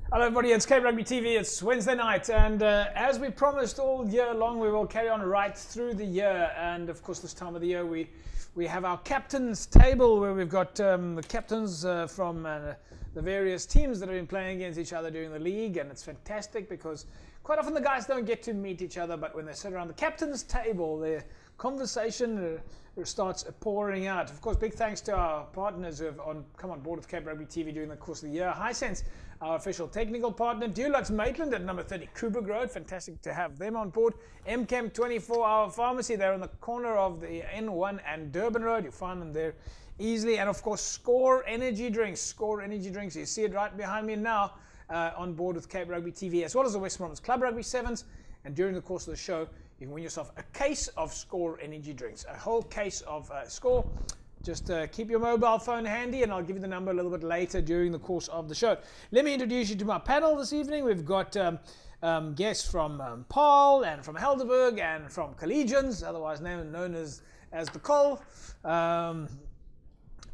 Hello everybody, it's Cape Rugby TV, it's Wednesday night, and as we promised all year long, we will carry on right through the year. And of course this time of the year we have our captain's table, where we've got the captains from the various teams that have been playing against each other during the league. And it's fantastic because quite often the guys don't get to meet each other, but when they sit around the captain's table, their conversation starts pouring out. Of course, big thanks to our partners who have come on board with Cape Rugby TV during the course of the year. Hisense, our official technical partner. Dulux Maitland at number 30 Kubrick Road. Fantastic to have them on board. MChem 24-hour pharmacy. They're on the corner of the N1 and Durban Road. You'll find them there easily. And of course, Score Energy Drinks. Score Energy Drinks. You see it right behind me now on board with Cape Rugby TV, as well as the West Bromwich Club Rugby Sevens. And during the course of the show, you can win yourself a case of Score Energy Drinks. A whole case of Score. Just keep your mobile phone handy, and I'll give you the number a little bit later during the course of the show. Let me introduce you to my panel this evening. We've got guests from Paarl and from Helderberg and from Collegians, otherwise known as the Col.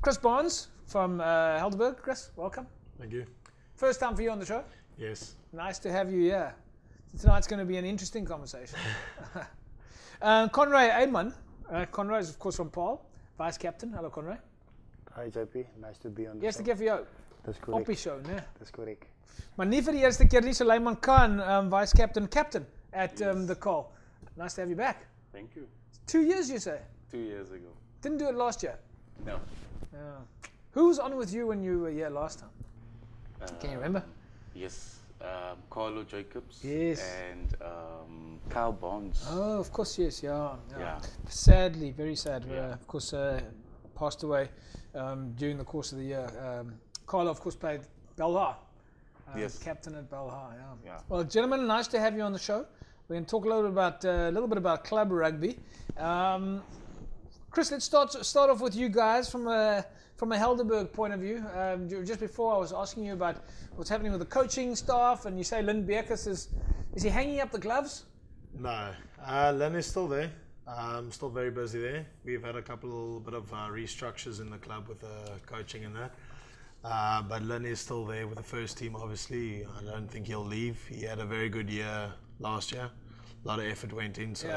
Chris Barnes from Helderberg. Chris, welcome. Thank you. First time for you on the show? Yes. Nice to have you here. Tonight's going to be an interesting conversation. Conrad Eidman. Conrad is, of course, from Paarl. Vice Captain. Hallo Conrad. Hi JP, nice to be on the Eerste show. keer vir jou. Dis korrek. Op die show, né? Dis korrek. Maar nie vir die eerste keer nie, Suleiman Khan, Vice Captain at the Col. Nice to have you back. Thank you. 2 years, you say? 2 years ago. Didn't do it last year? No. Who was on with you when you were here last time? Can you remember? Yes. Carlo Jacobs. Yes. And Kyle Bonds. Oh, of course, yes, yeah. Yeah. Sadly, very sad. Yeah. Of course, passed away during the course of the year. Carlo, of course, played Belhar. Yes. Captain at Belhar, Yeah. Well, gentlemen, nice to have you on the show. We're going to talk a little bit about club rugby. Chris, let's start off with you guys from a Helderberg point of view. Just before I was asking you about what's happening with the coaching staff, and you say Lynn Beerkus is he hanging up the gloves? No. Len is still there. Still very busy there. We've had a couple bit of restructures in the club with the coaching and that. But Len is still there with the first team, obviously. I don't think he'll leave. He had a very good year last year. A lot of effort went in, so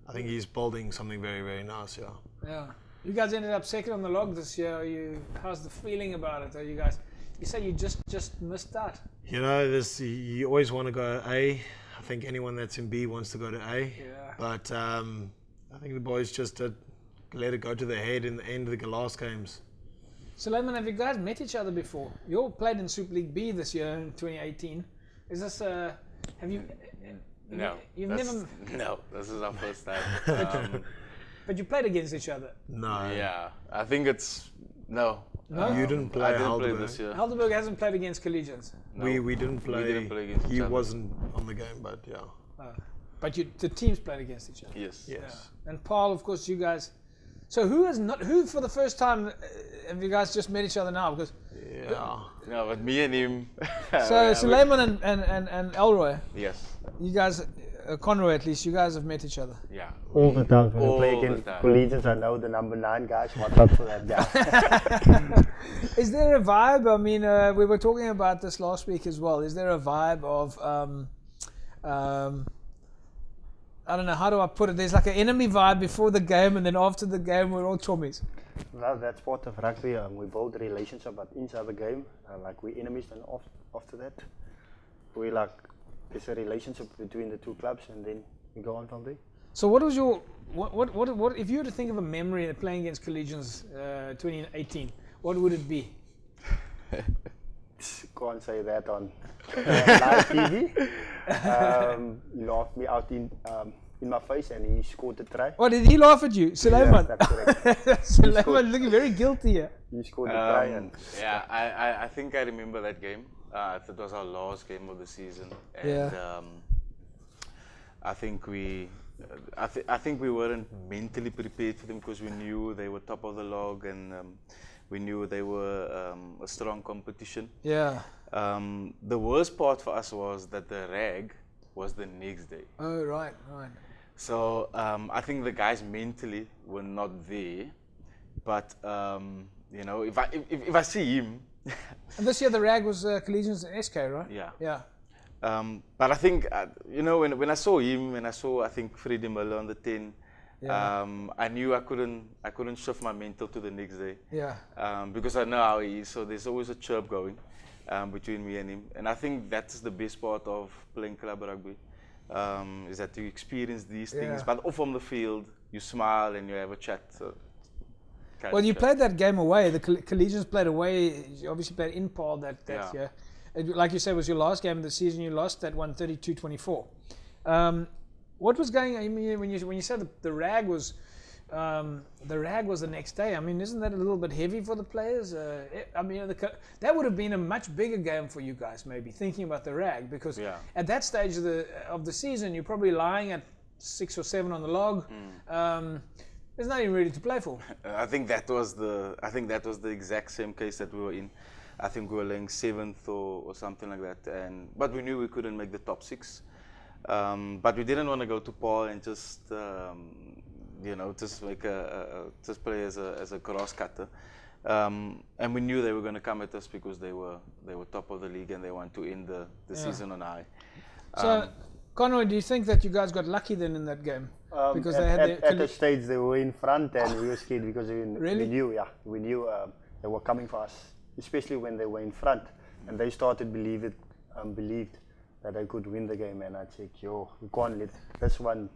I think he's building something very, very nice, yeah. Yeah. You guys ended up second on the log this year. How's the feeling about it? You say you just missed out. You know, you always want to go A. I think anyone that's in B wants to go to A. Yeah. But I think the boys just let it go to their head in the end of the last games. Suleiman, have you guys met each other before? You all played in Super League B this year in 2018. Is this have you? No. You've never. No, this is our first time. But you played against each other. No. Yeah. I think it's no. No? You didn't play I didn't play Helderberg. this year. Helderberg hasn't played against Collegians. No. We didn't play. We didn't play against He each other. wasn't on the game, but yeah. But the teams played against each other. Yes. Yes. Yeah. And Paarl, of course, you guys. So who for the first time have you guys just met each other now? Because Yeah. No, but me and him. so Suleiman and Elroy, Yes. you guys, Conroy at least, you guys have met each other. Yeah. All the time when All we play the against time. collegians, I know the number 9 guys. Watch out for that guy. Is there a vibe? I mean, we were talking about this last week as well. Is there a vibe of, I don't know, how do I put it? There's like an enemy vibe before the game, and then after the game, we're all chummies. Well, that's part of rugby. We build relationship, but inside the game, like we enemies, and after that, we like there's a relationship between the two clubs, and then we go on from there. So what was your what if you were to think of a memory of playing against Collegians 2018, what would it be? Can't say that on live TV. He laughed me out in my face, and he scored the try. Oh, did he laugh at you, Suleiman? Yeah, that's correct. Suleiman looking very guilty here. He scored the try, and Yeah, I think I remember that game. It was our last game of the season, and Yeah. I think we weren't mentally prepared for them because we knew they were top of the log, and we knew they were a strong competition. Yeah. The worst part for us was that the rag was the next day. Oh, right. So I think the guys mentally were not there, but you know, if I see him, And this year the rag was Collegians and SK, right? Yeah. Yeah. But I think, when I saw him, and I saw, I think, Freddie Miller on the 10, Yeah. I knew I couldn't shift my mental to the next day. Yeah. Because I know how he is, so there's always a chirp going between me and him. And I think that's the best part of playing club rugby, is that you experience these things, Yeah. but off on the field, you smile and you have a chat. So Well, you played that game away. The Collegians played away. You obviously played in Paul that Yeah. year. Like you said, it was your last game of the season. You lost that one 32-24. What was going on? I mean, when you said the rag was the next day. I mean, isn't that a little bit heavy for the players? I mean, that would have been a much bigger game for you guys, maybe thinking about the rag, because Yeah. at that stage of the season, you're probably lying at 6 or 7 on the log. There's nothing really to play for. I think that was the exact same case that we were in. I think we were laying 7th or something like that, but we knew we couldn't make the top 6. But we didn't want to go to Paul and just just play as a grass cutter. And we knew they were going to come at us because they were top of the league and they want to end the season on high. So, Conroy, do you think that you guys got lucky then in that game? Because they had at the stage they were in front and we were scared because Really? we knew they were coming for us, especially when they were in front and they started believed that they could win the game, and I said, we can't let this one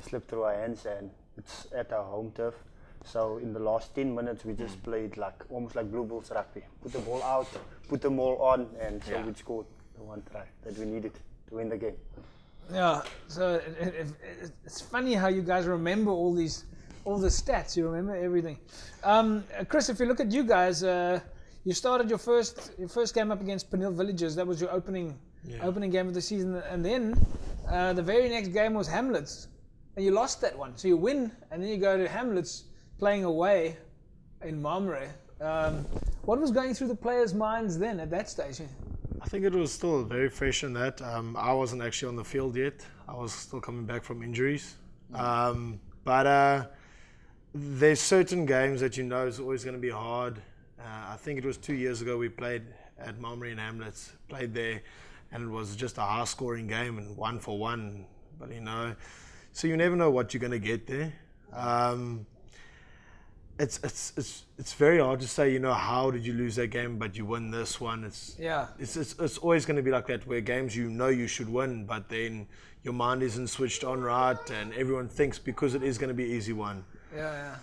slip through our hands, and it's at our home turf. So in the last 10 minutes we just played almost like Blue Bulls rugby. Put the ball out, put them all on, and so we scored the one try that we needed to win the game. Yeah, so it's funny how you guys remember all the stats. You remember everything. Chris, if you look at you guys, you started your first game up against Penil Villagers. That was your opening game of the season, and then the very next game was Hamlets, and you lost that one. So you win, and then you go to Hamlets playing away in Marmore. What was going through the players' minds then at that stage? I think it was still very fresh in that. I wasn't actually on the field yet. I was still coming back from injuries. But there's certain games that you know is always going to be hard. I think it was 2 years ago we played at Marmore and Hamlets, played there, and it was just a high-scoring game and 1-for-1. But so you never know what you're going to get there. It's very hard to say, how did you lose that game, but you win this one. It's always going to be like that, where games you should win, but then your mind isn't switched on right, and everyone thinks because it is going to be an easy one. Yeah.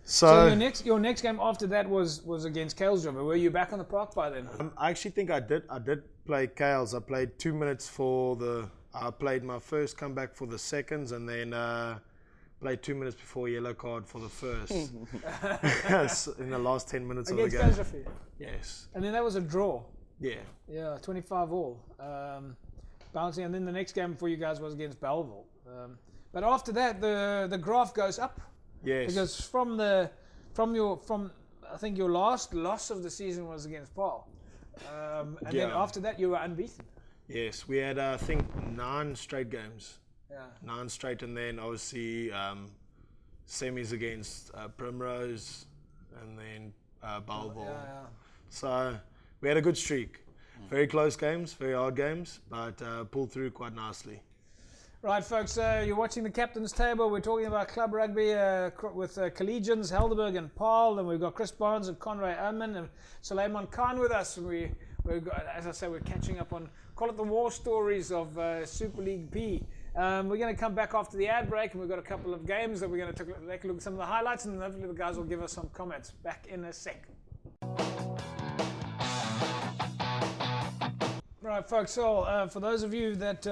So your next game after that was against Kailsriver. Were you back on the park by then? I actually think I did play Kales. I played 2 minutes I played my first comeback for the seconds, and then played 2 minutes before yellow card for the first. In the last 10 minutes Against of the game. Kailsriver? Yes. And then that was a draw. Yeah. Yeah, 25 all. Bouncing, and then the next game for you guys was against Belleville. But after that, the graph goes up. Yes. Because from I think your last loss of the season was against Paul. And then after that you were unbeaten. Yes, we had I think 9 straight games. Yeah. 9 straight, and then obviously semis against Primrose, and then Belleville. Yeah. So we had a good streak. Very close games, very hard games, but pulled through quite nicely. Right, folks, you're watching the Captain's Table. We're talking about club rugby with Collegians, Helderberg and Paul, and we've got Chris Barnes and Conroy Oman and Suleiman Khan with us. And we've got, as I say, we're catching up on, call it the war stories of Super League B. We're going to come back after the ad break, and we've got a couple of games that we're going to take a look at some of the highlights, and hopefully the guys will give us some comments. Back in a sec. Right, folks, so for those of you that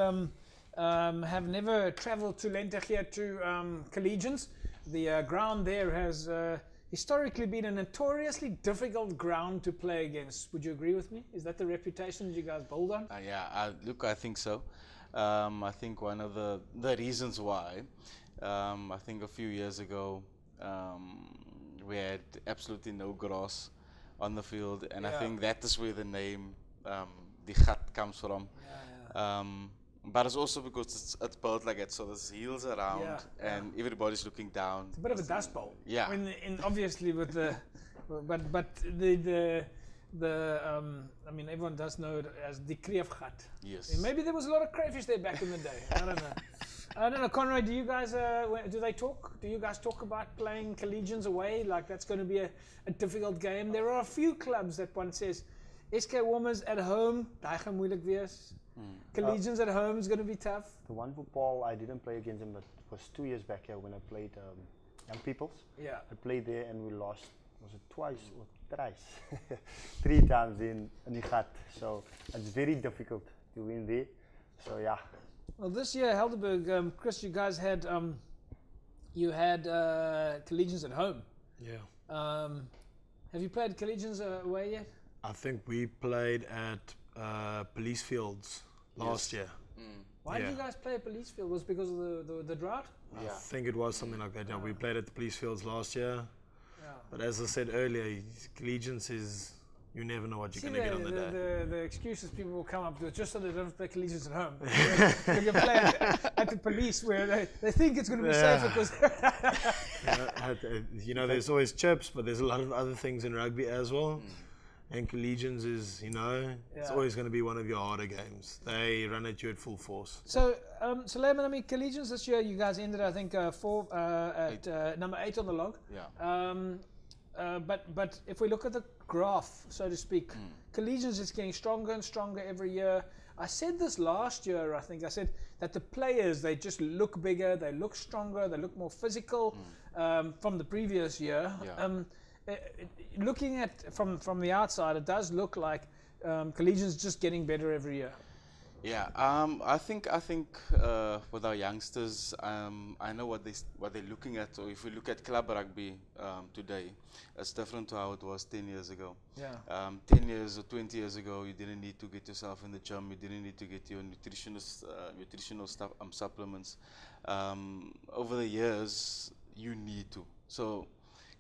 have never travelled to Lentegeur to Collegians, the ground there has historically been a notoriously difficult ground to play against. Would you agree with me? Is that the reputation that you guys build on? I think so. I think one of the reasons why, I think a few years ago, we had absolutely no grass on the field, and I think that is where the name the Gat comes from. But it's also because it's built like it, so there's hills around, and everybody's looking down. It's a bit of a dust bowl. Yeah. Obviously with the, but the I mean, everyone does know it as the Kreefgat. Yes. And maybe there was a lot of crayfish there back in the day. I don't know. I don't know, Conroy. Do you guys do they talk? Do you guys talk about playing collegians away? Like that's going to be a difficult game. There are a few clubs that one says, SK Warmers at home, daai gaan moeilik wees. Collegians at home is going to be tough. The one for Paul, I didn't play against him, but it was 2 years back here when I played Young People's. Yeah. I played there and we lost, was it twice or thrice? 3 times in the gat. So it's very difficult to win there. So yeah. Well, this year, Helderberg, Chris, you guys had collegians at home. Yeah. Have you played collegians away yet? I think we played at Police Fields last year. Why did you guys play at Police Field? Was it because of the drought? I think it was something like that. Yeah, we played at the Police Fields last year. Yeah. But as I said earlier, collegians is, you never know what you're going to get on the day. The excuses people will come up with just so they don't play collegians at home. They can play at the police where they think it's going to be safer because... You know, there's always chips, but there's a lot of other things in rugby as well. And collegians is, you know, it's always going to be one of your harder games. They run at you at full force. So Lehman, I mean, collegians this year, you guys ended, I think, number 8 on the log. Yeah. But if we look at the graph, so to speak, collegians is getting stronger and stronger every year. I said this last year, I think. I said that the players, they just look bigger, they look stronger, they look more physical from the previous year. Yeah. Looking at from the outside, it does look like collegians just getting better every year. Yeah, I think with our youngsters, I know what they're looking at. Or if we look at club rugby today, it's different to how it was 10 years ago. Yeah. 10 years or 20 years ago, you didn't need to get yourself in the gym. You didn't need to get your nutritional stuff, supplements. Over the years, you need to. So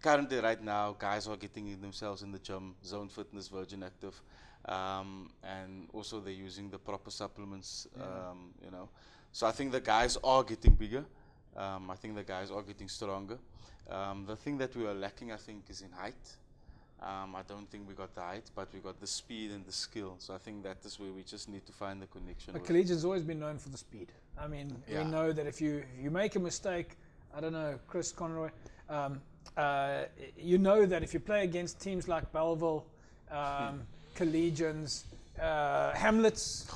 currently, right now, guys are getting themselves in the gym, Zone Fitness, Virgin Active. And also they're using the proper supplements, you know. So I think the guys are getting bigger. I think the guys are getting stronger. The thing that we are lacking, I think, is in height. I don't think we got the height, but we got the speed and the skill. So I think that is where we just need to find the connection. But collegians always been known for the speed. I mean, we know that if you make a mistake, I don't know, Chris Conroy, you know that if you play against teams like Belleville, Collegians, Hamlets,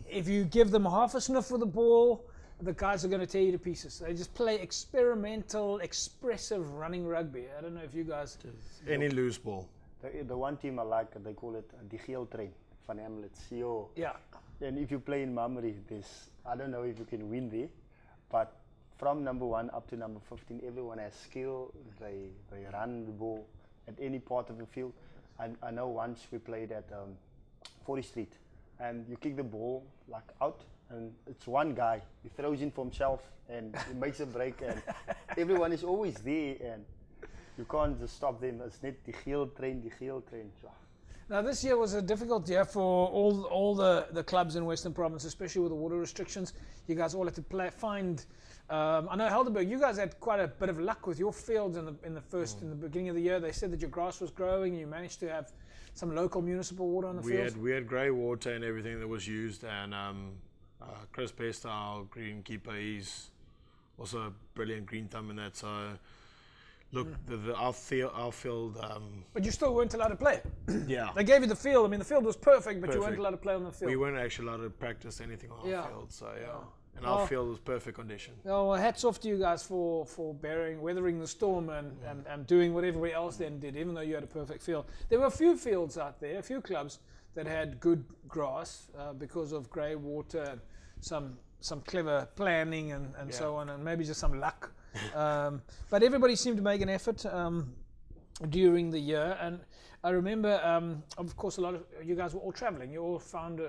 if you give them half a sniff of the ball, the guys are going to tear you to pieces. They just play experimental, expressive running rugby. I don't know if you guys... Any loose ball. The one team I like, they call it the Geel Train van Hamlet, CO. Yeah. And if you play in Mamre, I don't know if you can win there, but from number 1 up to number 15, everyone has skill. They run the ball at any part of the field. I know once we played at 40th Street, and you kick the ball like out, and it's one guy. He throws in for himself, and he makes a break, and everyone is always there, and you can't just stop them. It's not the Geel Train. So. Now this year was a difficult year for all the clubs in Western Province, especially with the water restrictions. You guys all had to find. I know Helderberg, you guys had quite a bit of luck with your fields in the beginning of the year. They said that your grass was growing, and you managed to have some local municipal water on the fields. We had grey water and everything that was used, and Chris Pesta, our greenkeeper, he's also a brilliant green thumb in that. So look, our field. But you still weren't allowed to play. Yeah. They gave you the field. I mean, the field was perfect, but you weren't allowed to play on the field. We weren't actually allowed to practice anything on our field. So yeah. And our field was perfect condition. Well, hats off to you guys for weathering the storm and doing what everybody else then did, even though you had a perfect field. There were a few fields out there, a few clubs that had good grass because of grey water and some clever planning and so on, and maybe just some luck. But everybody seemed to make an effort during the year. And I remember, of course, a lot of you guys were all traveling. You all found...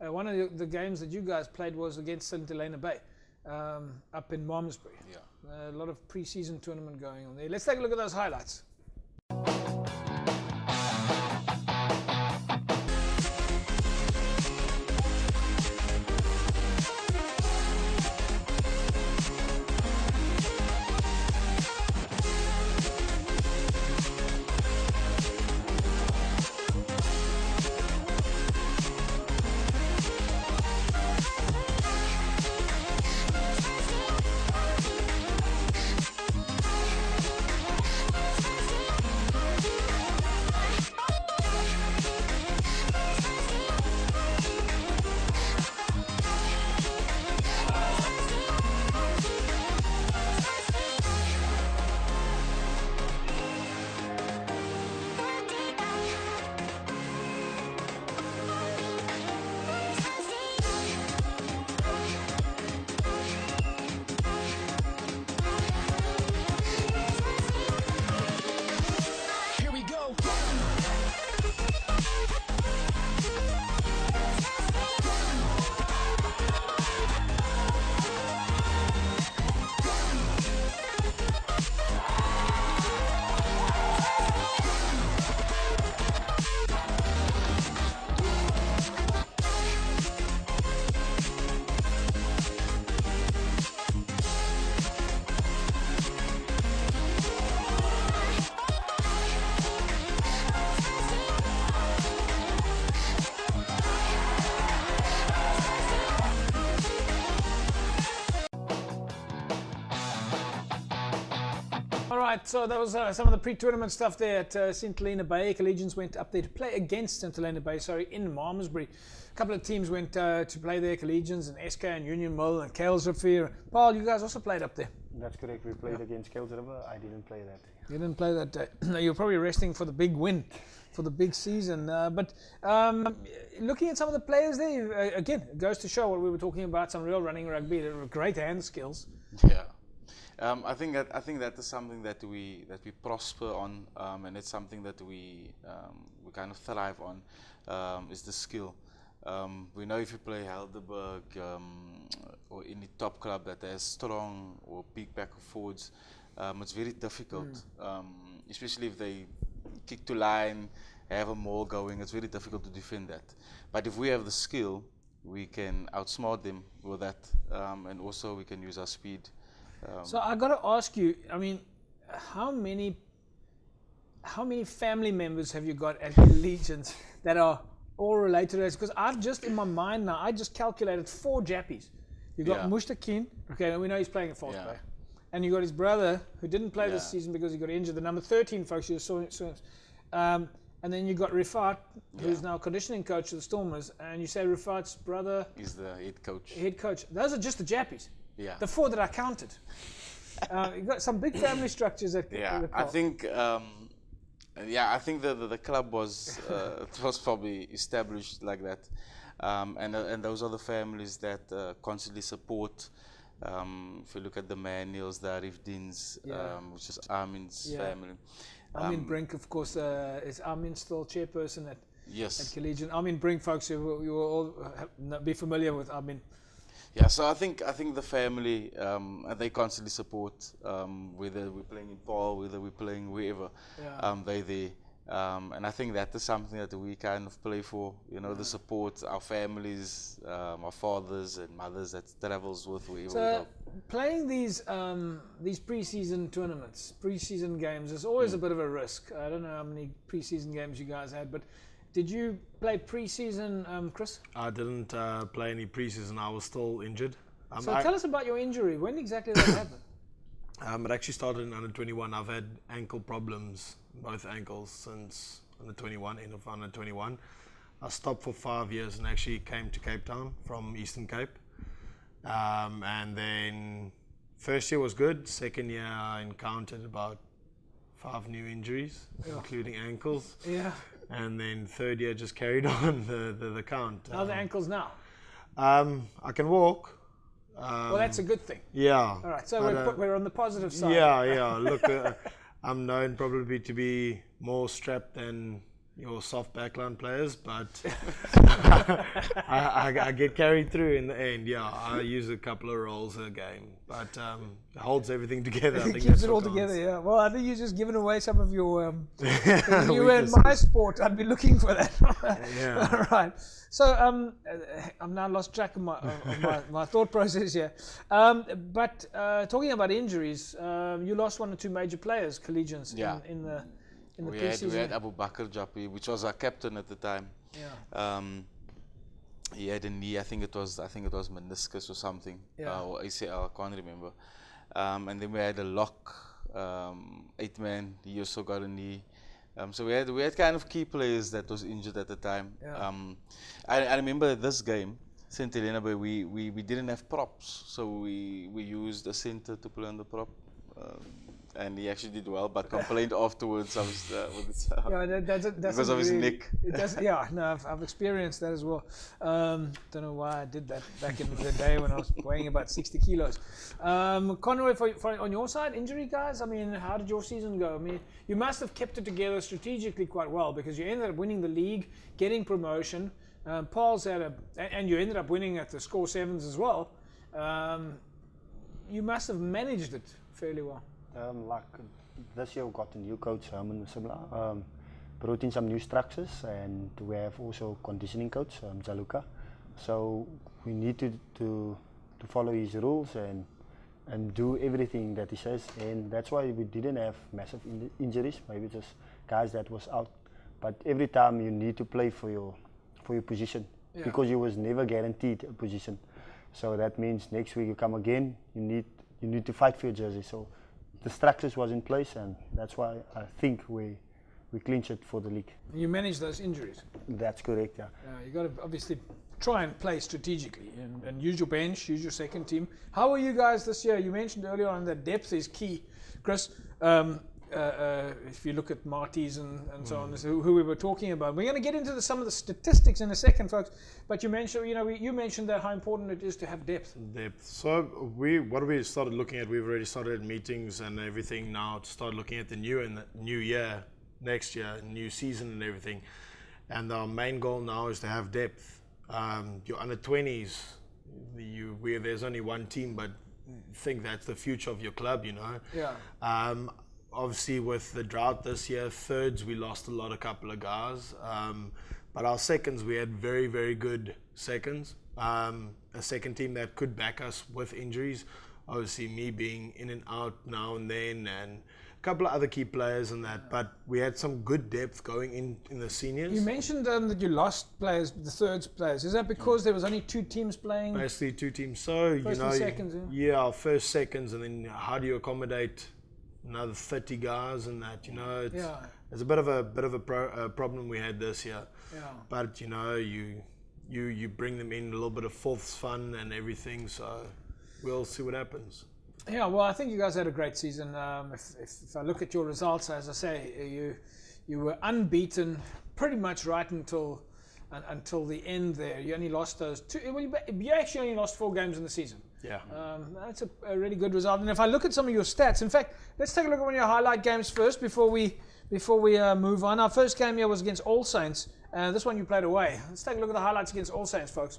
one of the games that you guys played was against St. Helena Bay up in Malmesbury. Yeah. A lot of pre-season tournament going on there. Let's take a look at those highlights. right, so that was some of the pre-tournament stuff there at St Helena Bay. Collegians went up there to play against St Helena Bay, in Malmesbury. A couple of teams went to play there, Collegians and SK and Union Mill and Kales Rivier. Paul, you guys also played up there. That's correct. We played against Kales River. I didn't play that. You didn't play that day. You were probably resting for the big win, for the big season. But looking at some of the players there, again, it goes to show what we were talking about, some real running rugby. They were great hand skills. Yeah. I think that is something that we prosper on, and it's something that we kind of thrive on, is the skill. We know if you play Helderberg or any top club that has strong or big back forwards, it's very difficult, especially if they kick to line, have a maul going. It's very difficult to defend that. But if we have the skill, we can outsmart them with that, and also we can use our speed. So I got to ask you, I mean, how many family members have you got at Collegians that are all related to this? Because I've just, in my mind now, I just calculated 4 Jappies. You've got Mushtaqeen, okay, and we know he's playing a false player. And you got his brother, who didn't play this season because he got injured, the number 13 folks you saw. And then you got Rifat, who's now conditioning coach of the Stormers, and you say Rifat's brother is the head coach. Head coach. Those are just the Jappies. Yeah. The 4 that I counted. You got some big family structures at I think I think the club was it was probably established like that, and those are the families that constantly support. If you look at the Manuels, the Arifdins, which is Armin's family. Armin Brink, of course, is Armin still chairperson at Collegian? Armin Brink, folks, you will all be familiar with Armin. Yeah, so I think the family, they constantly support, whether we're playing in Paul, whether we're playing wherever, they're there. And I think that is something that we kind of play for, the support, our families, our fathers and mothers that travels with wherever we go. Playing these pre-season tournaments, pre-season games, is always a bit of a risk. I don't know how many pre-season games you guys had, but did you play pre-season, Chris? I didn't play any pre-season. I was still injured. So tell us about your injury. When exactly did that happen? It actually started in under 21. I've had ankle problems, both ankles, since under 21, end of under 21. I stopped for 5 years and actually came to Cape Town from Eastern Cape. And then first year was good. Second year I encountered about 5 new injuries, including ankles. Yeah. And then third year just carried on the count. How are the ankles now? I can walk. Well, that's a good thing. Yeah. All right, so we're on the positive side. Yeah. Look, I'm known probably to be more strapped than your soft backline players, but I get carried through in the end. Yeah, I use a couple of rolls a game, but it holds everything together. I think it keeps it all together, yeah. Well, I think you're just giving away some of your. If you were in my sport, I'd be looking for that. Yeah. All right. So I've now lost track of my thought process here. But talking about injuries, you lost 1 or 2 major players, Collegians, in the pre-season. We had Abu Bakr Jappi, which was our captain at the time. Yeah. He had a knee. I think it was meniscus or something, or ACL. I can't remember. And then we had a lock, 8-man. He also got a knee. So we had kind of key players that was injured at the time. Yeah. I remember this game, St Helena Bay, we didn't have props, so we used a centre to play on the prop. And he actually did well, but complained afterwards because of his neck. I've experienced that as well. Don't know why I did that back in the day when I was weighing about 60 kilos. Conroy, on your side, injury guys, I mean, how did your season go? I mean, you must have kept it together strategically quite well, because you ended up winning the league, getting promotion. Paul's and you ended up winning at the score 7s as well. You must have managed it fairly well. Like this year we got a new coach, Herman Musimla, brought in some new structures, and we have also conditioning coach, Jaluka. So we need to follow his rules and do everything that he says, and that's why we didn't have massive injuries, maybe just guys that was out. But every time you need to play for your position, because you was never guaranteed a position. So that means next week you come again, you need to fight for your jersey. So the structures was in place, and that's why I think we clinched it for the league. You manage those injuries. That's correct, yeah. You got to obviously try and play strategically and use your bench, use your second team. How are you guys this year? You mentioned earlier on that depth is key, Chris. If you look at Marty's and so on, who we were talking about, we're going to get into some of the statistics in a second, folks. But you mentioned, you mentioned that how important it is to have depth. So what we started looking at, we've already started meetings and everything now to start looking at the new year, next year, new season and everything. And our main goal now is to have depth. Your under 20s, where there's only one team, but think that's the future of your club, Yeah. Obviously, with the drought this year, thirds, we lost a couple of guys. But our seconds, we had very, very good seconds. A second team that could back us with injuries. Obviously, me being in and out now and then, and a couple of other key players and that. But we had some good depth going in the seniors. You mentioned that you lost players, the thirds players. Is that because there was only two teams playing? Basically, two teams. So, First and seconds, our first, seconds, and then how do you accommodate another 30 guys and that, it's a bit of a problem we had this year. Yeah. But you bring them in, a little bit of fourths fun and everything, so we'll see what happens. Yeah, well, I think you guys had a great season. If I look at your results, as I say, you were unbeaten pretty much right until the end there. You only lost those two. Well, you actually only lost 4 games in the season. Yeah. That's a really good result. And if I look at some of your stats, in fact, let's take a look at one of your highlight games first before we move on. Our first game here was against All Saints. This one you played away. Let's take a look at the highlights against All Saints, folks.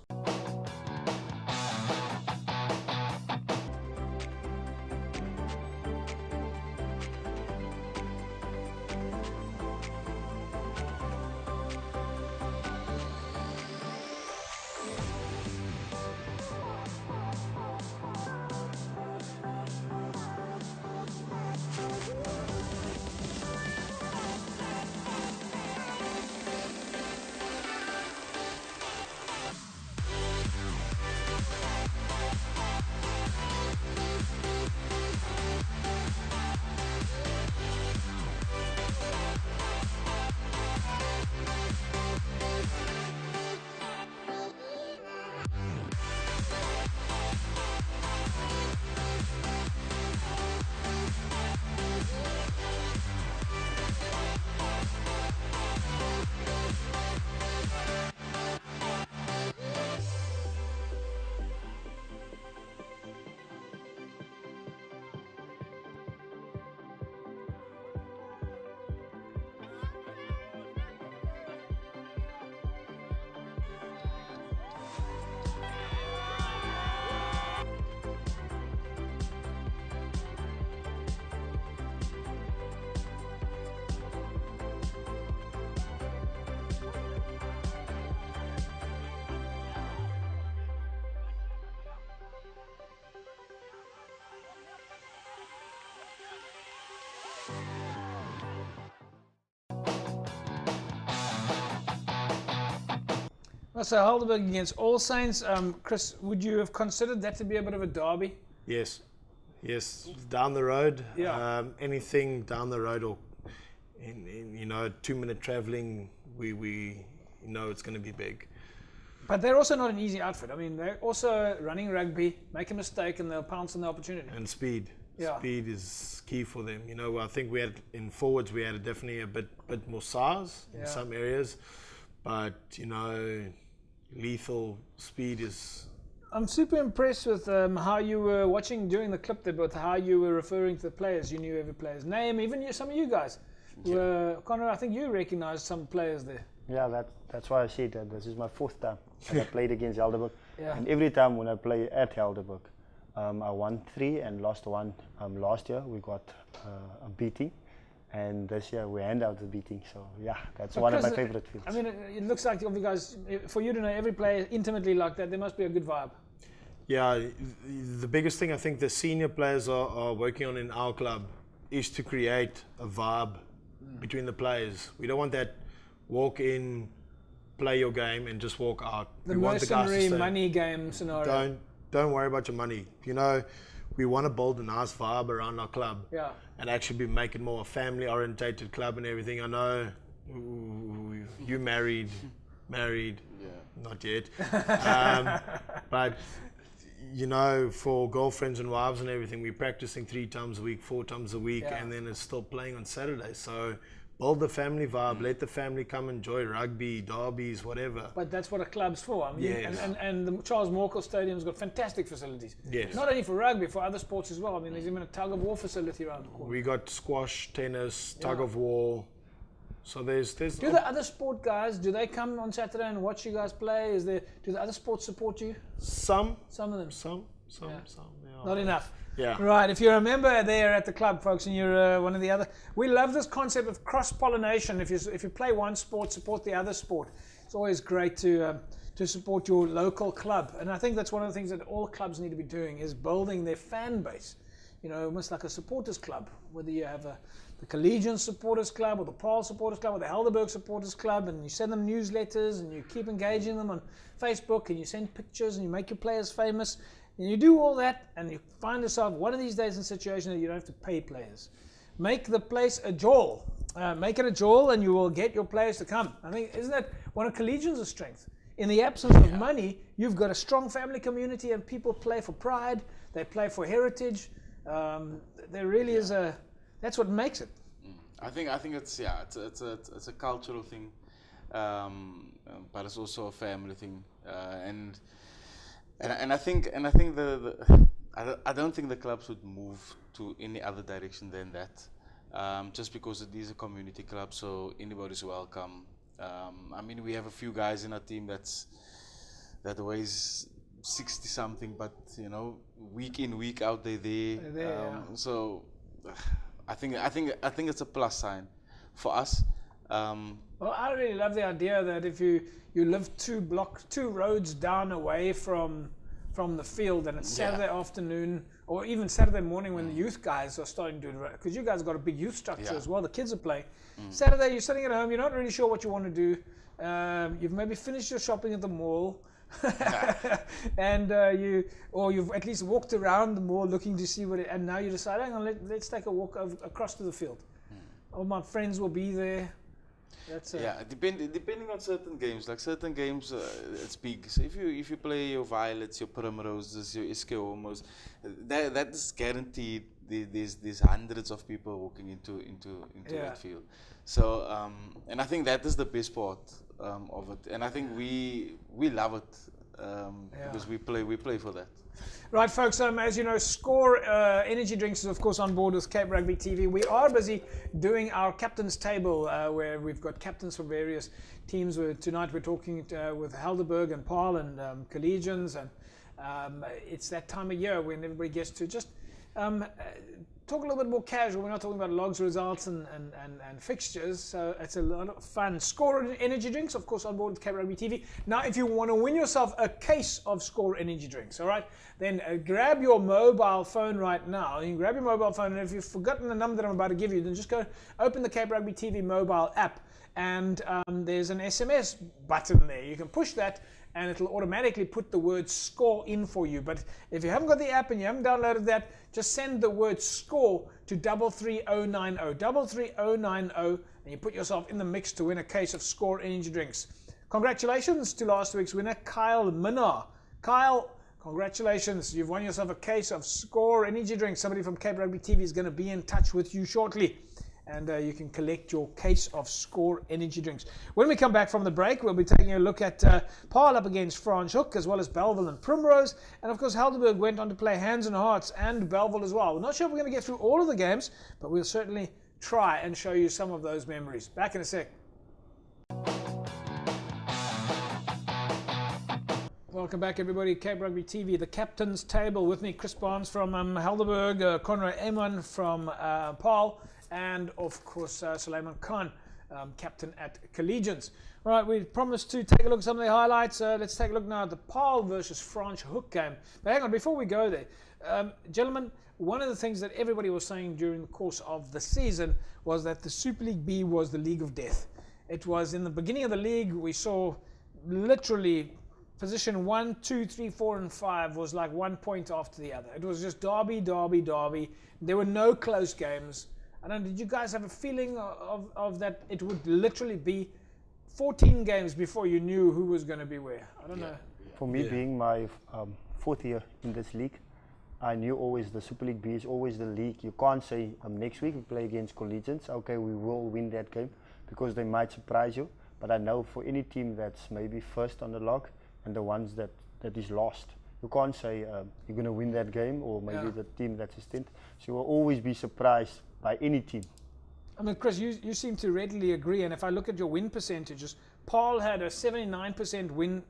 So Heidelberg against All Saints. Chris, would you have considered that to be a bit of a derby? Yes, down the road. Yeah. Anything down the road or in 2-minute traveling, we know it's going to be big. But they're also not an easy outfit. I mean, they're also running rugby, make a mistake, and they'll pounce on the opportunity. And speed. Yeah. Speed is key for them. I think we had in forwards we had definitely a bit more size in some areas, but lethal speed is. I'm super impressed with how you were watching during the clip there, but how you were referring to the players. You knew every player's name, even some of you guys. Conor, I think you recognized some players there. Yeah, that's why I said that this is my 4th time that I played against Heidelberg. Yeah. And every time when I play at Heidelberg, I won 3 and lost 1. Last year we got a beating, and this year we hand out the beating. So yeah, that's one of my favorite fields. I mean, it looks like you guys, for you to know every player intimately like that, there must be a good vibe. Yeah, the biggest thing I think the senior players are working on in our club is to create a vibe between the players. We don't want that walk in, play your game and just walk out. The mercenary money game scenario. Don't worry about your money. we want to build a nice vibe around our club. Yeah. And actually be make it more a family orientated club and everything. I know you married, not yet. But you know, for girlfriends and wives and everything, we're practicing 3 times a week, 4 times a week, Yeah. and then it's still playing on Saturday. So build the family vibe, let the family come enjoy rugby, derbies, whatever. But that's what a club's for. I mean, Yes. and the Charles Morkel Stadium's got fantastic facilities. Yes. Not only for rugby, for other sports as well. I mean, there's even a tug of war facility around the corner. We got squash, tennis, tug Yeah. of war. So there's Do the other sport guys, do they come on Saturday and watch you guys play? Do the other sports support you? some, Some of them. yeah. Not enough. Yeah. Right, if you're a member there at the club, folks, and you're one of the other, we love this concept of cross-pollination. If you play one sport, support the other sport. It's always great to support your local club, and I think that's one of the things that all clubs need to be doing is building their fan base. You know, almost like a supporters club, whether you have the Collegian Supporters Club or the Paarl Supporters Club or the Helderberg Supporters Club, and you send them newsletters and you keep engaging them on Facebook and you send pictures and you make your players famous. And you do all that and you find yourself one of these days in a situation that you don't have to pay players. Make the place a jewel. Make it a jewel and you will get your players to come. I think, isn't that one of Collegian's strength? In the absence of money, you've got a strong family community and people play for pride, they play for heritage. There really is that's what makes it. I think it's a cultural thing, but it's also a family thing, and I think I don't think the clubs would move to any other direction than that, just because it is a community club, so anybody's welcome. I mean, we have a few guys in our team that weighs 60 something, but you know, week in week out they're there. So I think it's a plus sign for us. Well, I really love the idea that if you live 2 roads down away from the field, and it's Saturday afternoon or even Saturday morning when the youth guys are starting to do it, because you guys have got a big youth structure as well. The kids are playing. Saturday, you're sitting at home, you're not really sure what you want to do. You've maybe finished your shopping at the mall. And you've at least walked around the mall looking to see and now you decide, hang on, let's take a walk across to the field. All my friends will be there. That's depending on certain games. Like certain games, it's big. So if you play your Violets, your Primroses, your SK Homos, that is guaranteed. There's hundreds of people walking into that field. So and I think that is the best part of it, and I think we love it because we play for that. Right, folks, as you know, Score Energy Drinks is, of course, on board with Cape Rugby TV. We are busy doing our captain's table, where we've got captains from various teams. Tonight we're talking with Helderberg and Paarl and Collegians, and it's that time of year when everybody gets to just talk a little bit more casual. We're not talking about logs, results, and fixtures, so it's a lot of fun. Score Energy Drinks, of course, on board with Cape Rugby TV. Now, if you want to win yourself a case of Score Energy Drinks, all right, then grab your mobile phone right now. You can grab your mobile phone, and if you've forgotten the number that I'm about to give you, then just go open the Cape Rugby TV mobile app, and there's an SMS button there. You can push that, and it'll automatically put the word score in for you. But if you haven't got the app and you haven't downloaded that, just send the word score to 33090, 33090, and you put yourself in the mix to win a case of Score Energy Drinks. Congratulations to last week's winner, Kyle Minnar. Kyle, congratulations. You've won yourself a case of Score Energy Drinks. Somebody from Cape Rugby TV is going to be in touch with you shortly, and you can collect your case of Score Energy Drinks. When we come back from the break, we'll be taking a look at Paarl up against Fransch Hoek, as well as Bellville and Primrose. And of course, Helderberg went on to play Hands and Hearts and Bellville as well. We're not sure if we're going to get through all of the games, but we'll certainly try and show you some of those memories. Back in a sec. Welcome back, everybody. Cape Rugby TV, the captain's table. With me, Chris Barnes from Helderberg, Conrad Eamon from Paarl, and of course Suleiman Khan, captain at Collegians. All right, we promised to take a look at some of the highlights. Let's take a look now at the Paarl versus Fransch Hoek game. But hang on, before we go there, gentlemen, one of the things that everybody was saying during the course of the season was that the Super League B was the league of death. It was in the beginning of the league, we saw literally position 1, 2, 3, 4, and 5 was like 1 point after the other. It was just derby, derby, derby. There were no close games. I don't know, did you guys have a feeling of that it would literally be 14 games before you knew who was going to be where? I don't know. For me, being my fourth year in this league, I knew always the Super League B is always the league. You can't say next week we play against Collegians, okay, we will win that game, because they might surprise you. But I know for any team that's maybe first on the log and the ones that is lost, you can't say you're going to win that game, or maybe the team that's distant. So you will always be surprised by any team. I mean, Chris, you seem to readily agree. And if I look at your win percentages, Paul had a 79% win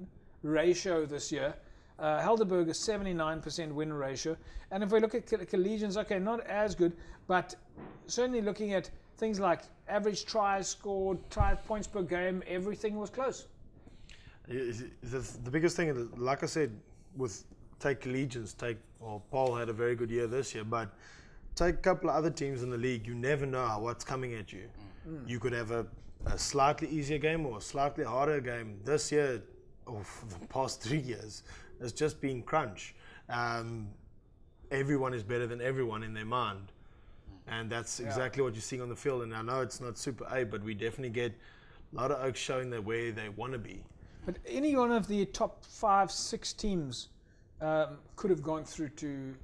ratio this year. Helderberg a 79% win ratio. And if we look at Collegians, okay, not as good, but certainly looking at things like average tries scored, points per game, everything was close. The biggest thing, like I said, with take Collegians, Paul had a very good year this year, but take a couple of other teams in the league, you never know what's coming at you. You could have a slightly easier game or a slightly harder game. This year, or for the past 3 years, it's just been crunch. Everyone is better than everyone in their mind. And that's exactly what you're seeing on the field. And I know it's not Super A, but we definitely get a lot of Oaks showing that where they want to be. But any one of the top 5, 6 teams could have gone through to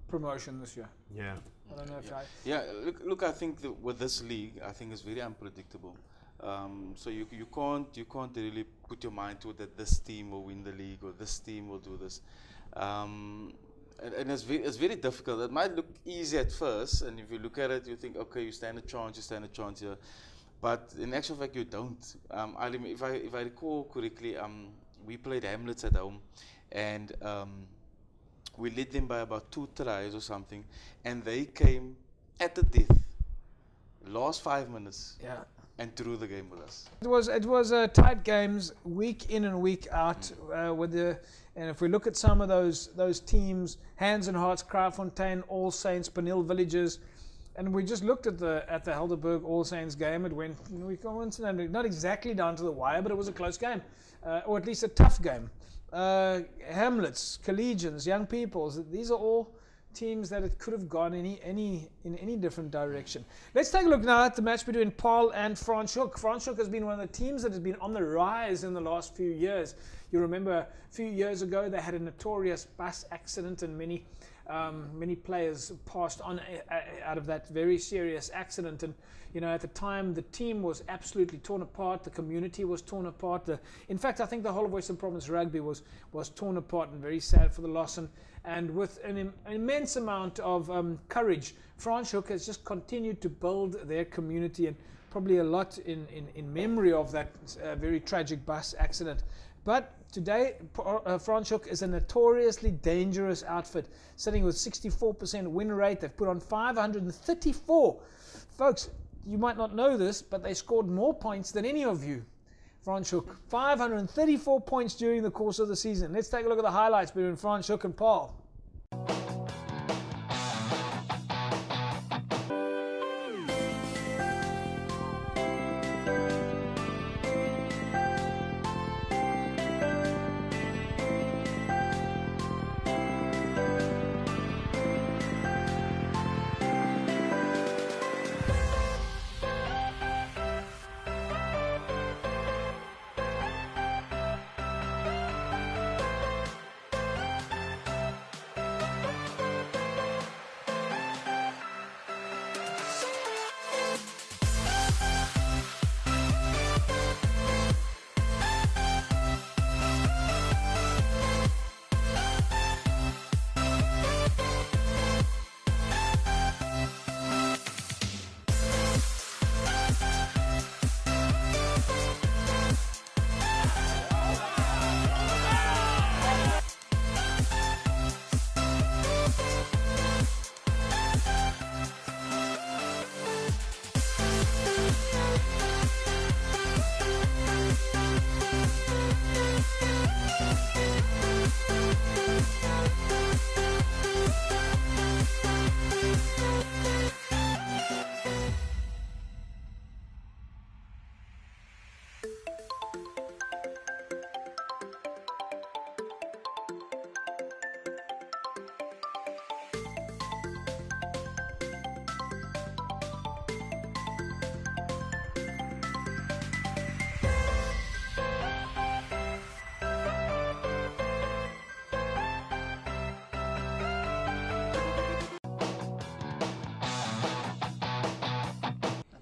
promotion this year. Yeah. I don't know if look, I think with this league, I think it's very unpredictable. So you can't really put your mind to it that this team will win the league or this team will do this. And it's very difficult. It might look easy at first, and if you look at it, you think, okay, you stand a chance here. But in actual fact, you don't. If I recall correctly, we played Hamlets at home, and we led them by about 2 tries or something, and they came at the death, last 5 minutes, and drew the game with us. It was tight games week in and week out. And if we look at some of those teams, Hands and Hearts, Kraaifontein, All Saints, Penil Villages, and we just looked at the Helderberg All Saints game. It went not exactly down to the wire, but it was a close game, or at least a tough game. Hamlets, Collegians, Young Peoples, these are all teams that it could have gone in any different direction. Let's take a look now at the match between Paul and Franschhoek. Franschhoek has been one of the teams that has been on the rise in the last few years. You remember a few years ago they had a notorious bus accident, and many players passed on out of that very serious accident. And at the time the team was absolutely torn apart. The community was torn apart. In fact, I think the whole of Western Province Rugby was torn apart, and very sad for the loss. And with an immense amount of courage, Franschhoek has just continued to build their community, and probably a lot in memory of that very tragic bus accident. But today, Franschhoek is a notoriously dangerous outfit, sitting with 64% win rate. They've put on 534. Folks, you might not know this, but they scored more points than any of you. Franschhoek, 534 points during the course of the season. Let's take a look at the highlights between Franschhoek and Paul.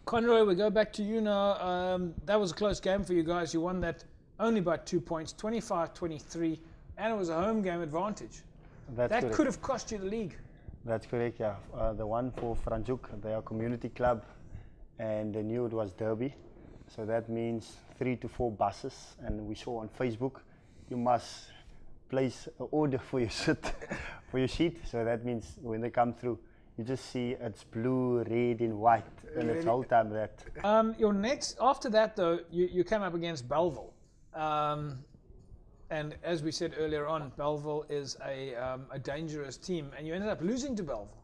Conroy, we go back to you now. That was a close game for you guys. You won that only by 2 points, 25-23, and it was a home game advantage. That's That correct. could have cost you the league. That's correct, yeah. The one for Franschhoek, they are a community club, and they knew it was derby. So that means 3 to 4 buses, and we saw on Facebook, you must place an order for your sheet. So that means when they come through, you just see it's blue, red, and white, and it's whole time that. Your next, after that though, you came up against Belleville. And as we said earlier on, Belleville is a dangerous team, and you ended up losing to Belleville.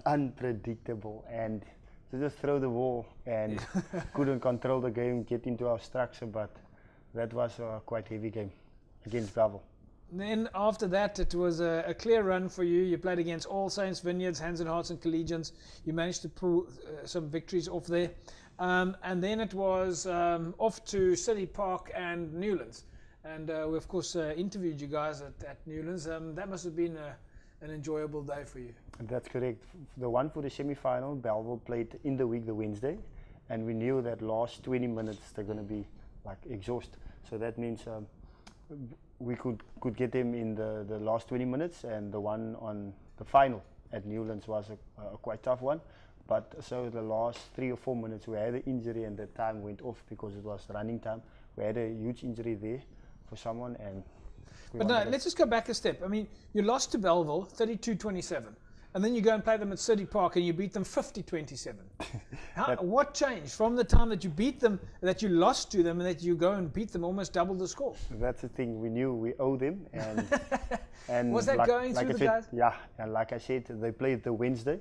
Unpredictable, and to just throw the ball and couldn't control the game, get into our structure, but that was a quite heavy game against Belleville. Then after that, it was a clear run for you. You played against All Saints, Vineyards, Hands and Hearts and Collegians. You managed to pull some victories off there. And then it was off to City Park and Newlands. And we, of course, interviewed you guys at Newlands. That must have been an enjoyable day for you. That's correct. The one for the semi-final, Belleville played in the week, the Wednesday, and we knew that last 20 minutes they're going to be like exhausted. So that means we could get them in the last 20 minutes, and the one on the final at Newlands was a quite tough one. But so the last 3 or 4 minutes we had an injury, and the time went off because it was running time. We had a huge injury there for someone, and but no, let's just go back a step. I mean, you lost to Belleville 32-27, and then you go and play them at City Park and you beat them 50-27. What changed from the time that you beat them, that you lost to them, and that you go and beat them almost double the score? That's the thing. We knew we owe them, and was that like, going like through I the said, guys? Yeah, and like I said, they played the Wednesday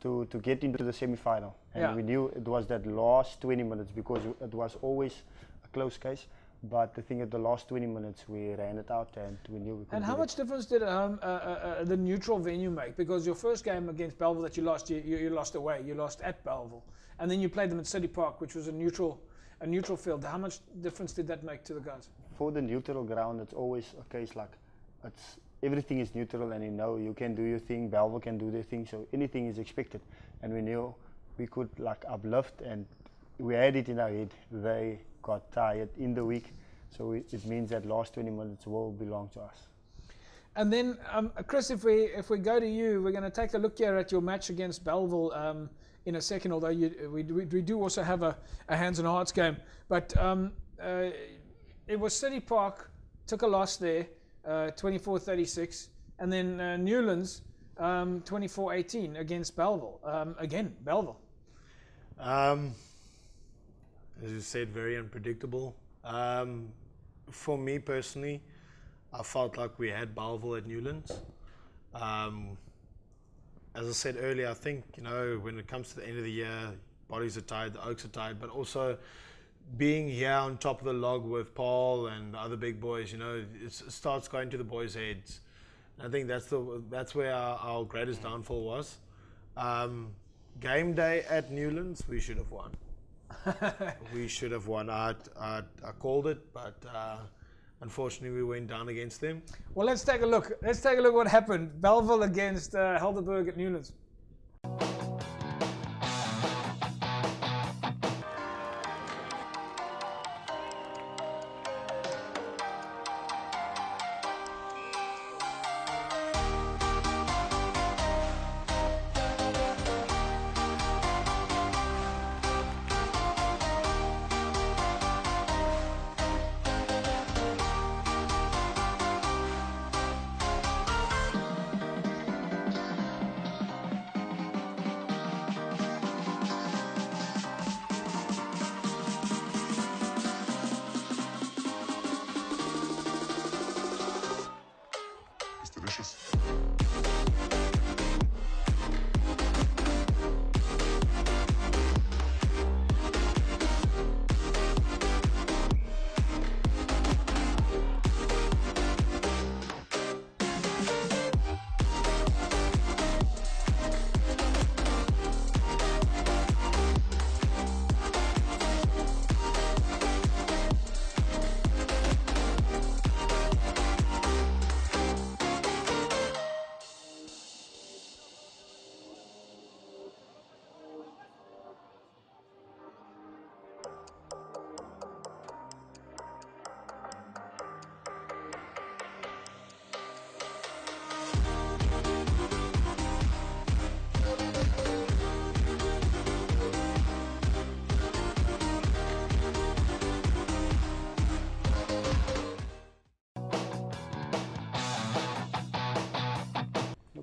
to get into the semi-final, and we knew it was that last 20 minutes because it was always a close case. But the thing at the last 20 minutes, we ran it out, and we knew we could. And how much difference did the neutral venue make? Because your first game against Belleville that you lost, you lost away. You lost at Belleville, and then you played them at City Park, which was a neutral field. How much difference did that make to the guys? For the neutral ground, it's always a case like everything is neutral, and you can do your thing. Belleville can do their thing, so anything is expected. And we knew we could like uplift, and we had it in our head. They got tired in the week, so it means that last 20 minutes will belong to us. And then, Chris, if we go to you, we're going to take a look here at your match against Belleville in a second. Although we do also have a Hands and Hearts game, but it was City Park took a loss there, 24-36, and then Newlands 24-18 against Belleville. Again, Belleville. As you said, very unpredictable. For me personally, I felt like we had Belleville at Newlands. As I said earlier, I think, when it comes to the end of the year, bodies are tired, the Oaks are tired, but also being here on top of the log with Paul and the other big boys, it starts going to the boys' heads. I think that's where our greatest downfall was. Game day at Newlands, we should have won. We should have won. I called it, but unfortunately we went down against them. Well, let's take a look. Let's take a look what happened. Belleville against Helderberg at Newlands.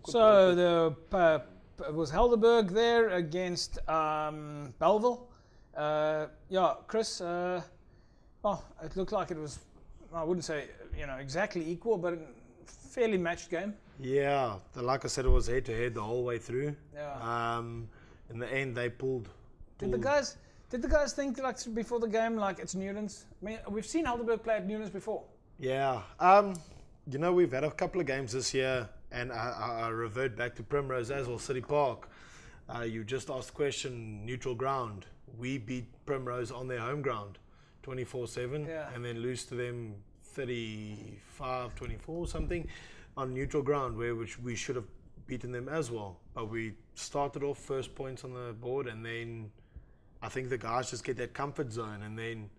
So it was Helderberg there against Belleville. Yeah, Chris. It looked like it was. I wouldn't say exactly equal, but a fairly matched game. Yeah, like I said, it was head to head the whole way through. Yeah. In the end, they pulled. Did the guys think like before the game like it's Newlands? I mean, we've seen Helderberg play at Newlands before. Yeah. We've had a couple of games this year, and I revert back to Primrose as well, City Park. You just asked the question, neutral ground. We beat Primrose on their home ground, 24/7, and then lose to them 35-24 something on neutral ground, which we should have beaten them as well. But we started off first points on the board, and then I think the guys just get that comfort zone, and then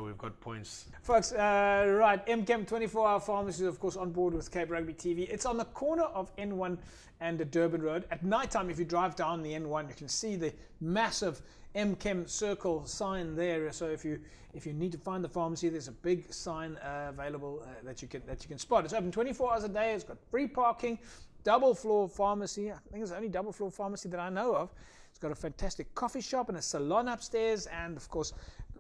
we've got points. Folks, right, MCAM 24-hour pharmacy is of course on board with Cape Rugby TV. It's on the corner of N1 and the Durban Road. At night time, if you drive down the N1, you can see the massive MCAM circle sign there. So if you need to find the pharmacy, there's a big sign available that you can spot. It's open 24 hours a day. It's got free parking, double floor pharmacy. I think it's the only double floor pharmacy that I know of. It's got a fantastic coffee shop and a salon upstairs, and of course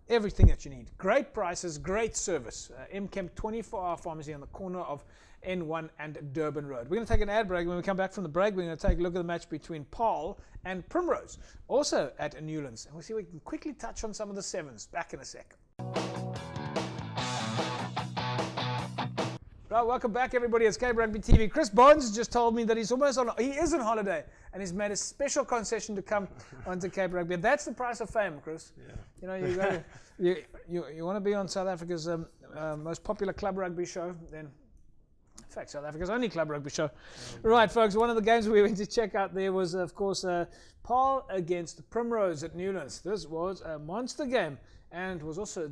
everything that you need. Great prices, great service. MCAM 24-hour pharmacy on the corner of N1 and Durban Road. We're going to take an ad break. When we come back from the break, we're going to take a look at the match between Paarl and Primrose, also at Newlands. And we'll see if we can quickly touch on some of the sevens. Back in a sec. Right, welcome back everybody. It's Cape Rugby TV. Chris Barnes just told me that he is on holiday, and he's made a special concession to come onto Cape Rugby. And that's the price of fame, Chris. Yeah. You got you want to be on South Africa's most popular club rugby show, then in fact South Africa's only club rugby show. Right, folks, one of the games we went to check out there was of course Paarl against Primrose at Newlands. This was a monster game. And was also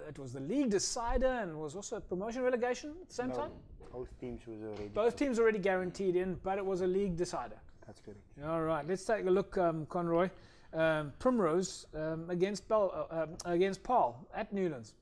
it was the league decider, and was also promotion relegation at the same time. Both teams already guaranteed in, but it was a league decider. That's correct. All right, let's take a look, Conroy. Primrose against Paarl at Newlands.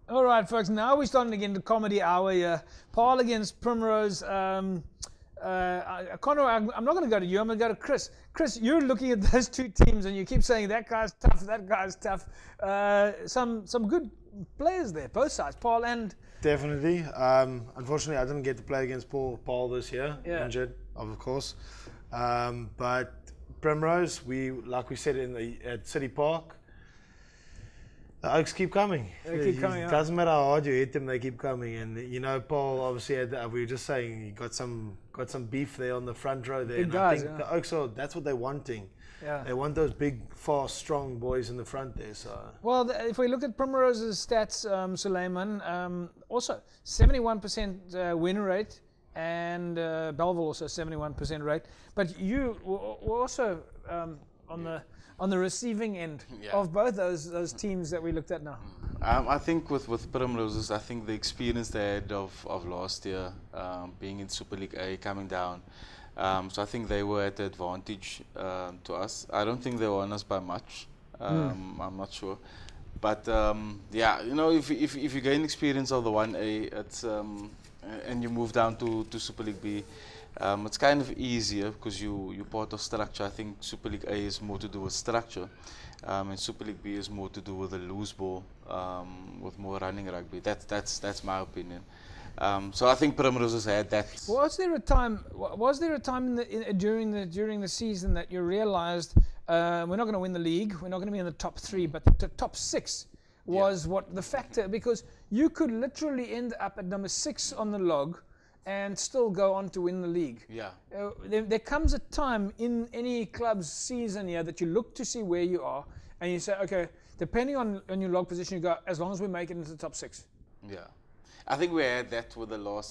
All right, folks, now we're starting to get into comedy hour here. Paarl against Primrose. Conor, I'm not going to go to you. I'm going to go to Chris. Chris, you're looking at those two teams and you keep saying that guy's tough, that guy's tough. Some good players there, both sides, Paarl and... Definitely. Unfortunately, I didn't get to play against Paarl this year, injured, of course. But Primrose, like we said at City Park, The Oaks keep coming. They keep coming, It yeah. doesn't matter how hard you hit them, they keep coming. And you know, Paul obviously had, we were just saying he got some beef there on the front row there. Big And guys, I think yeah. the Oaks that's what they're wanting. Yeah. They want those big, fast, strong boys in the front there. So Well, if we look at Primrose's stats, Suleiman, also 71% win rate, and Belleville also 71% rate. But you were also on the receiving end of both those teams that we looked at now. I think with Primroses, I think the experience they had of last year, being in Super League A, coming down. So I think they were at the advantage to us. I don't think they won us by much. I'm not sure. But yeah, you know, if you gain experience of the 1A, it's and you move down to Super League B, it's kind of easier because you're part of structure. I think Super League A is more to do with structure, and Super League B is more to do with the loose ball, with more running rugby. That's my opinion. So I think Primroses had that. Was there a time during the season that you realized we're not going to win the league, we're not going to be in the top 3, but the top 6 was what the factor, because you could literally end up at number 6 on the log and still go on to win the league. Yeah. There comes a time in any club's season here that you look to see where you are and you say, okay, depending on your log position, you go, as long as we make it into the top 6. Yeah. I think we had that with the last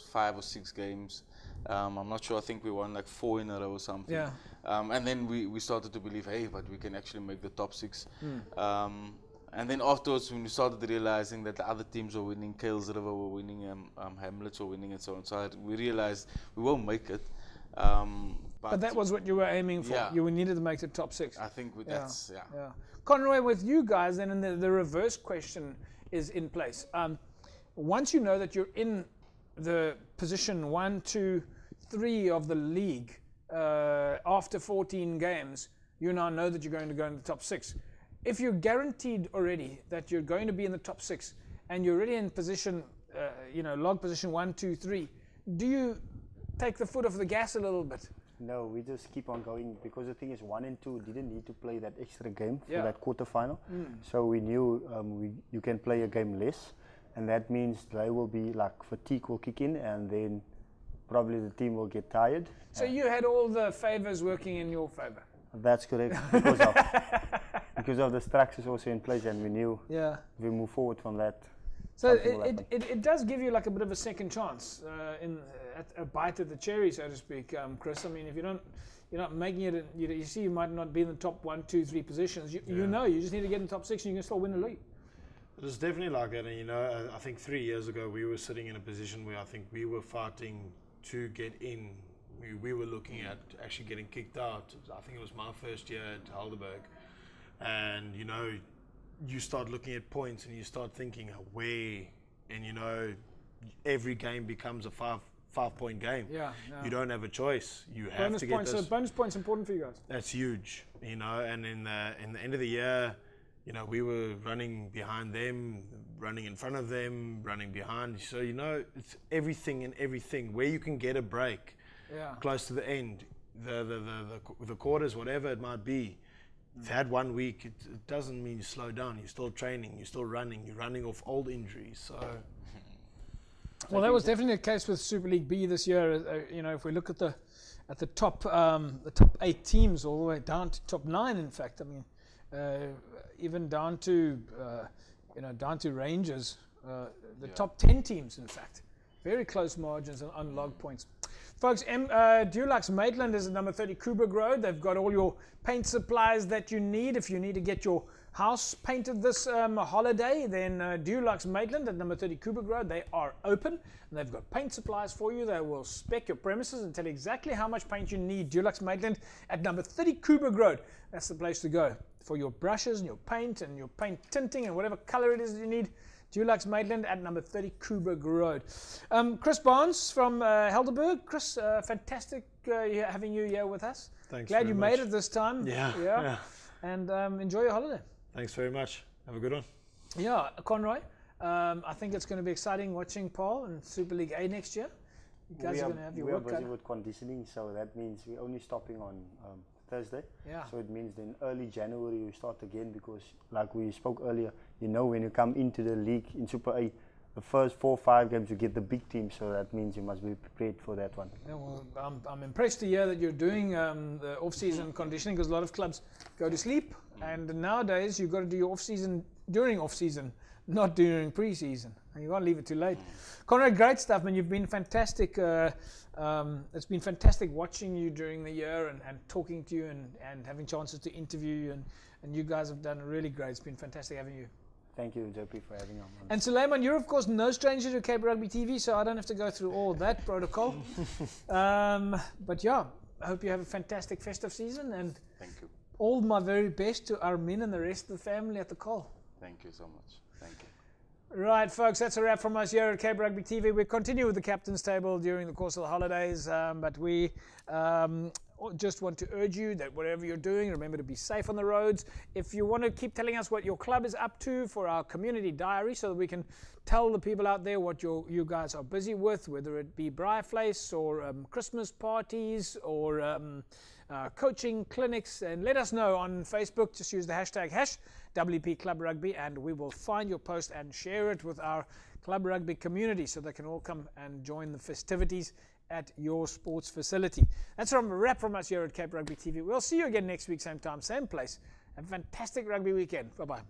5 or 6 games. I'm not sure, I think we won like 4 in a row or something. Yeah. And then we started to believe, hey, but we can actually make the top 6. And then afterwards, when we started realizing that the other teams were winning, Kales River were winning, Hamlets were winning, and so on. So we realized we won't make it. But that was what you were aiming for. Yeah. You needed to make the top 6. I think that's, yeah. Conroy, with you guys, then the reverse question is in place. Once you know that you're in the position 1, 2, 3 of the league after 14 games, you now know that you're going to go in the top 6. If you're guaranteed already that you're going to be in the top 6 and you're already in position, log position 1, 2, 3, do you take the foot off the gas a little bit? No, we just keep on going, because the thing is 1 and 2 didn't need to play that extra game for that quarterfinal. So we knew you can play a game less, and that means they will be like fatigue will kick in, and then probably the team will get tired. So you had all the favors working in your favor. That's correct, because of the structures also in place, and we knew we move forward from that. So it does give you like a bit of a second chance at a bite at the cherry, so to speak, Chris. I mean, if you're not making it, you see you might not be in the top 1, 2, 3 positions. You know, you just need to get in the top 6 and you can still win the league. it was definitely like that. And I think 3 years ago we were sitting in a position where I think we were fighting to get in. We were looking at actually getting kicked out. I think it was my first year at Heidelberg, and you start looking at points and you start thinking where, and every game becomes a five-point game. You don't have a choice. You have bonus to get points. this. So bonus points important for you guys. That's huge, And in the end of the year, we were running behind them, running in front of them, running behind. So it's everything and everything. Where you can get a break, close to the end, the quarters, whatever it might be. If you had 1 week, it doesn't mean you slow down. You're still training. You're still running. You're running off old injuries. So. Well, that was definitely the case with Super League B this year. If we look at the top 8 teams, all the way down to top 9. In fact, I mean, even down to Rangers, the top 10 teams. In fact, very close margins on log points. Folks, Dulux Maitland is at number 30 Kubrick Road. They've got all your paint supplies that you need. If you need to get your house painted this holiday, then Dulux Maitland at number 30 Kubrick Road, they are open. And they've got paint supplies for you. They will spec your premises and tell you exactly how much paint you need. Dulux Maitland at number 30 Kubrick Road. That's the place to go for your brushes and your paint tinting and whatever color it is that you need. Dulux Maitland at number 30 Kubrick Road. Chris Barnes from Helderberg. Chris, fantastic having you here with us. Thanks. Glad very you much. made it this time. Yeah. And enjoy your holiday. Thanks very much. Have a good one. Yeah, Conroy. I think it's going to be exciting watching Paul in Super League A next year. You guys are going to have your work We are busy cut. with conditioning, so that means we're only stopping on Thursday. Yeah. So it means then early January we start again, because like we spoke earlier, you know, when you come into the league in Super A, the first 4 or 5 games you get the big team, so that means you must be prepared for that one. Yeah, well, I'm impressed to hear that you're doing the off-season conditioning, because a lot of clubs go to sleep, and nowadays you've got to do your off-season during off-season, not during pre-season, and you can't leave it too late. Conrad, great stuff, man. You've been fantastic. It's been fantastic watching you during the year and talking to you and having chances to interview you, and you guys have done really great. It's been fantastic having you. Thank you, JP, for having me on. And Suleiman, you're of course no stranger to Cape Rugby TV, so I don't have to go through all that protocol. But yeah, I hope you have a fantastic festive season, and Thank you. all my very best to Armin and the rest of the family at the call. Thank you so much. Thank you. Right, folks, that's a wrap from us here at Cape Rugby TV. We continue with the captain's table during the course of the holidays, but we just want to urge you that whatever you're doing, remember to be safe on the roads. If you want to keep telling us what your club is up to for our community diary, so that we can tell the people out there what you guys are busy with, whether it be Briarflace or Christmas parties or coaching clinics, and let us know on Facebook. Just use the hashtag #WP Club Rugby, and we will find your post and share it with our Club Rugby community so they can all come and join the festivities at your sports facility. That's a wrap from us here at Cape Rugby TV. We'll see you again next week, same time, same place. Have a fantastic rugby weekend. Bye-bye.